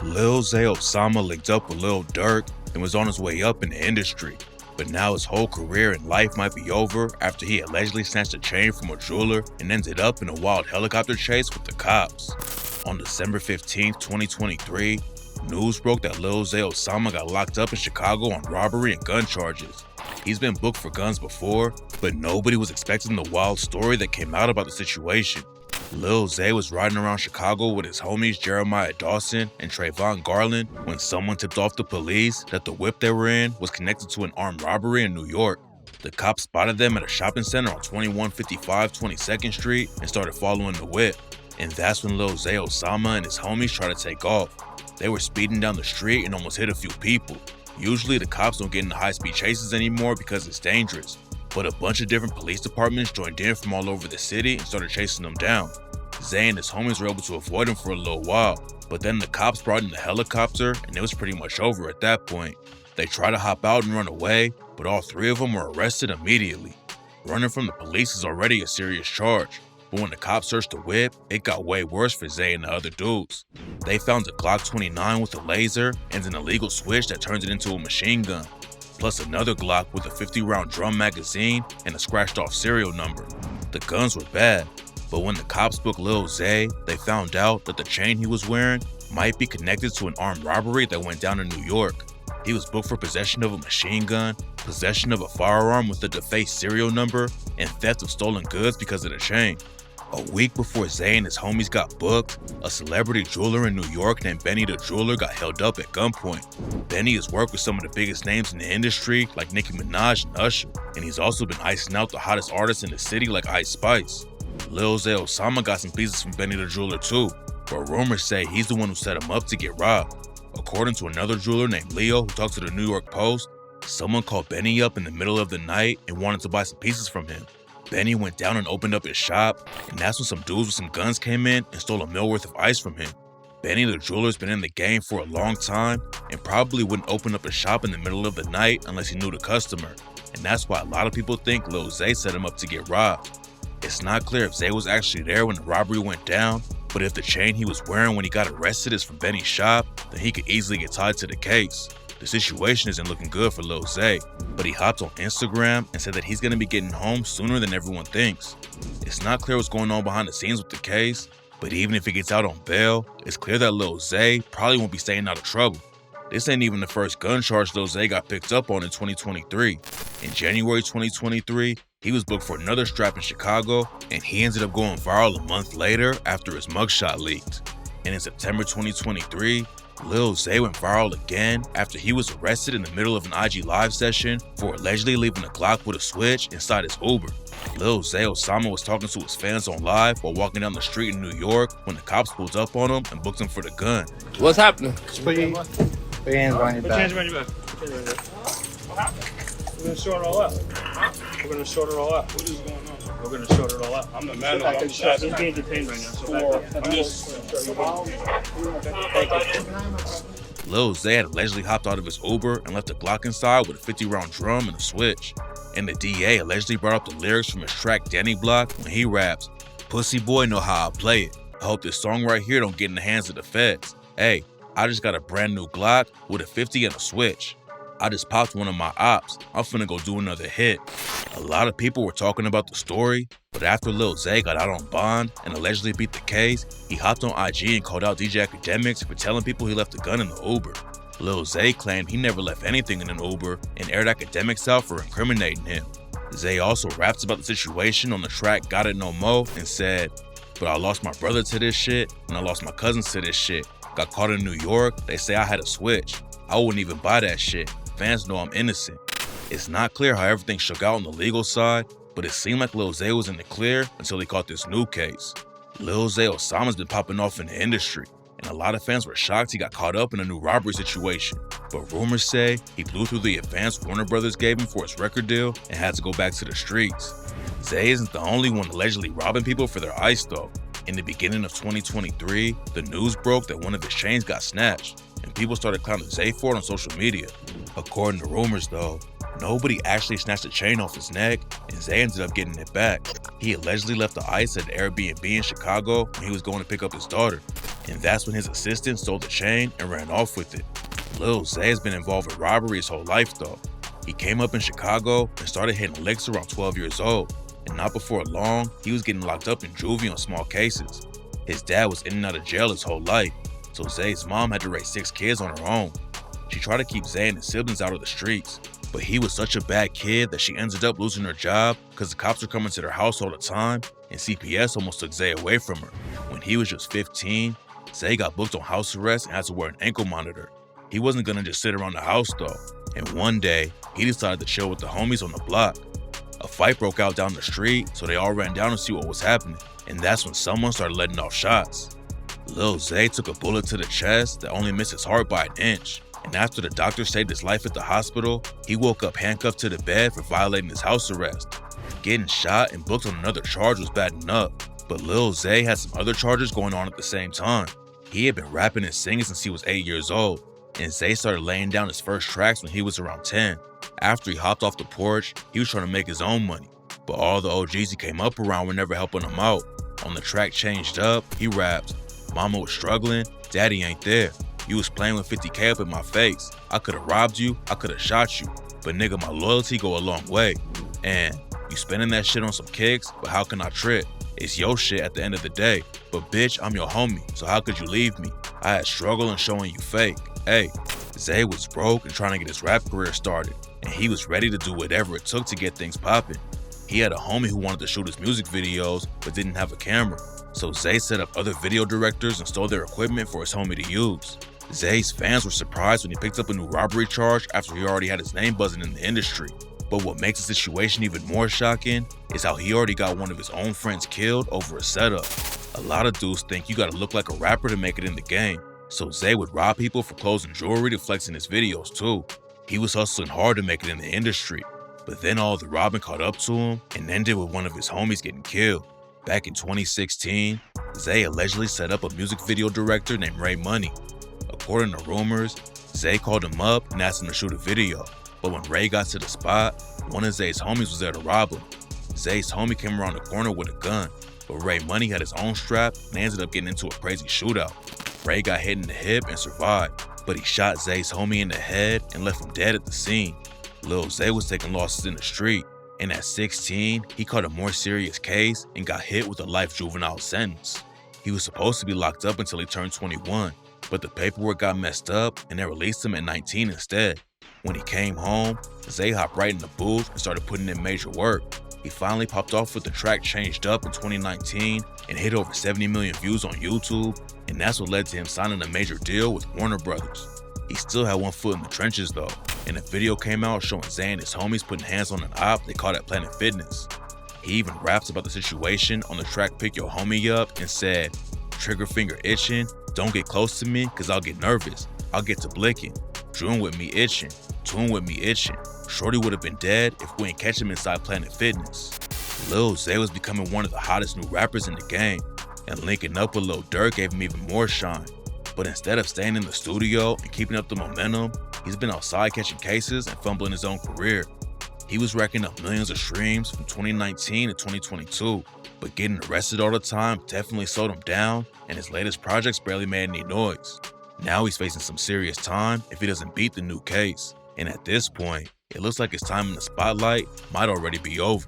Lil Zay Osama linked up with Lil Durk and was on his way up in the industry, but now his whole career and life might be over after he allegedly snatched a chain from a jeweler and ended up in a wild helicopter chase with the cops. On December 15, 2023, news broke that Lil Zay Osama got locked up in Chicago on robbery and gun charges. He's been booked for guns before, but nobody was expecting the wild story that came out about the situation. Lil Zay was riding around Chicago with his homies Jeremiah Dawson and Trayvon Garland when someone tipped off the police that the whip they were in was connected to an armed robbery in New York. The cops spotted them at a shopping center on 2155 22nd Street and started following the whip. And that's when Lil Zay Osama and his homies tried to take off. They were speeding down the street and almost hit a few people. Usually the cops don't get into high-speed chases anymore because it's dangerous, but a bunch of different police departments joined in from all over the city and started chasing them down. Zay and his homies were able to avoid him for a little while, but then the cops brought in the helicopter and it was pretty much over at that point. They tried to hop out and run away, but all three of them were arrested immediately. Running from the police is already a serious charge, but when the cops searched the whip, it got way worse for Zay and the other dudes. They found a Glock 29 with a laser and an illegal switch that turns it into a machine gun, plus another Glock with a 50-round drum magazine and a scratched-off serial number. The guns were bad, but when the cops booked Lil Zay, they found out that the chain he was wearing might be connected to an armed robbery that went down in New York. He was booked for possession of a machine gun, possession of a firearm with a defaced serial number, and theft of stolen goods because of the chain. A week before Zay and his homies got booked, a celebrity jeweler in New York named Benny the Jeweler got held up at gunpoint. Benny has worked with some of the biggest names in the industry like Nicki Minaj and Usher, and he's also been icing out the hottest artists in the city like Ice Spice. Lil Zay Osama got some pieces from Benny the Jeweler too, but rumors say he's the one who set him up to get robbed. According to another jeweler named Leo who talked to the New York Post, someone called Benny up in the middle of the night and wanted to buy some pieces from him. Benny went down and opened up his shop, and that's when some dudes with some guns came in and stole $1 million worth of ice from him. Benny the jeweler's been in the game for a long time and probably wouldn't open up a shop in the middle of the night unless he knew the customer, and that's why a lot of people think Lil Zay set him up to get robbed. It's not clear if Zay was actually there when the robbery went down, but if the chain he was wearing when he got arrested is from Benny's shop, then he could easily get tied to the case. The situation isn't looking good for Lil Zay, but he hopped on Instagram and said that he's going to be getting home sooner than everyone thinks. It's not clear what's going on behind the scenes with the case, but even if he gets out on bail, it's clear that Lil Zay probably won't be staying out of trouble. This ain't even the first gun charge Lil Zay got picked up on in 2023. In January 2023, he was booked for another strap in Chicago, and he ended up going viral a month later after his mugshot leaked. And in September 2023, Lil Zay went viral again after he was arrested in the middle of an IG live session for allegedly leaving a Glock with a switch inside his Uber. Lil Zay Osama was talking to his fans on live while walking down the street in New York when the cops pulled up on him and booked him for the gun. What's happening? Just put your hands behind your back. Put your hands behind your back. We're gonna sort it all out. We're gonna sort it all out. What is going on? We're gonna sort it all out. I'm the man. He's being detained right now. So I'm just. Lil Zay had allegedly hopped out of his Uber and left a Glock inside with a 50-round drum and a switch. And the DA allegedly brought up the lyrics from his track Danny Block when he raps, "Pussy boy know how I play it. I hope this song right here don't get in the hands of the feds. Hey, I just got a brand new Glock with a 50 and a switch. I just popped one of my ops. I'm finna go do another hit." A lot of people were talking about the story, but after Lil Zay got out on bond and allegedly beat the case, he hopped on IG and called out DJ Academics for telling people he left a gun in the Uber. Lil Zay claimed he never left anything in an Uber and aired Academics out for incriminating him. Zay also raps about the situation on the track Got It No Mo and said, "But I lost my brother to this shit, and I lost my cousins to this shit. Got caught in New York, they say I had a switch. I wouldn't even buy that shit. Fans know I'm innocent." It's not clear how everything shook out on the legal side, but it seemed like Lil Zay was in the clear until he caught this new case. Lil Zay Osama's been popping off in the industry, and a lot of fans were shocked he got caught up in a new robbery situation. But rumors say he blew through the advance Warner Brothers gave him for his record deal and had to go back to the streets. Zay isn't the only one allegedly robbing people for their ice though. In the beginning of 2023, the news broke that one of his chains got snatched, and people started clowning Zay for it on social media. According to rumors though, nobody actually snatched the chain off his neck, and Zay ended up getting it back. He allegedly left the ice at an Airbnb in Chicago when he was going to pick up his daughter. and that's when his assistant stole the chain and ran off with it. Lil Zay has been involved in robbery his whole life though. He came up in Chicago and started hitting licks around 12 years old, and not before long, he was getting locked up in juvie on small cases. His dad was in and out of jail his whole life, so Zay's mom had to raise 6 kids on her own. She tried to keep Zay and his siblings out of the streets, but he was such a bad kid that she ended up losing her job because the cops were coming to their house all the time, and CPS almost took Zay away from her. When he was just 15, Zay got booked on house arrest and had to wear an ankle monitor. He wasn't gonna just sit around the house though, and one day, he decided to chill with the homies on the block. A fight broke out down the street, so they all ran down to see what was happening, and that's when someone started letting off shots. Lil Zay took a bullet to the chest that only missed his heart by an inch, and after the doctor saved his life at the hospital, he woke up handcuffed to the bed for violating his house arrest. Getting shot and booked on another charge was bad enough, but Lil Zay had some other charges going on at the same time. He had been rapping and singing since he was 8 years old, and Zay started laying down his first tracks when he was around 10. After he hopped off the porch, he was trying to make his own money, but all the OGs he came up around were never helping him out. On the track Changed Up, he raps, "Mama was struggling, daddy ain't there. You was playing with 50K up in my face. I could've robbed you, I could've shot you, but nigga, my loyalty go a long way. And you spending that shit on some kicks, but how can I trip? It's your shit at the end of the day, but bitch, I'm your homie, so how could you leave me? I had struggle and showing you fake." Hey, Zay was broke and trying to get his rap career started, and he was ready to do whatever it took to get things popping. He had a homie who wanted to shoot his music videos, but didn't have a camera, so Zay set up other video directors and stole their equipment for his homie to use. Zay's fans were surprised when he picked up a new robbery charge after he already had his name buzzing in the industry. But what makes the situation even more shocking is how he already got one of his own friends killed over a setup. A lot of dudes think you gotta look like a rapper to make it in the game, so Zay would rob people for clothes and jewelry to flex in his videos too. He was hustling hard to make it in the industry, but then all the robbing caught up to him and ended with one of his homies getting killed. Back in 2016, Zay allegedly set up a music video director named Ray Money. According to rumors, Zay called him up and asked him to shoot a video, but when Ray got to the spot, one of Zay's homies was there to rob him. Zay's homie came around the corner with a gun, but Ray Money had his own strap and they ended up getting into a crazy shootout. Ray got hit in the hip and survived, but he shot Zay's homie in the head and left him dead at the scene. Lil Zay was taking losses in the street, and at 16, he caught a more serious case and got hit with a life juvenile sentence. He was supposed to be locked up until he turned 21, but the paperwork got messed up and they released him at 19 instead. When he came home, Zay hopped right in the booth and started putting in major work. He finally popped off with the track Changed Up in 2019 and hit over 70 million views on YouTube, and that's what led to him signing a major deal with Warner Brothers. He still had one foot in the trenches though, and a video came out showing Zay and his homies putting hands on an op they caught at Planet Fitness. He even raps about the situation on the track Pick Your Homie Up and said, "Trigger finger itching, don't get close to me cause I'll get nervous. I'll get to blicking. Drooling with me itching, tune with me itching. Shorty would have been dead if we ain't catch him inside Planet Fitness." Lil Zay was becoming one of the hottest new rappers in the game, and linking up with Lil Durk gave him even more shine. But instead of staying in the studio and keeping up the momentum, he's been outside catching cases and fumbling his own career. He was racking up millions of streams from 2019 to 2022, but getting arrested all the time definitely slowed him down, and his latest projects barely made any noise. Now he's facing some serious time if he doesn't beat the new case, and at this point, it looks like his time in the spotlight might already be over.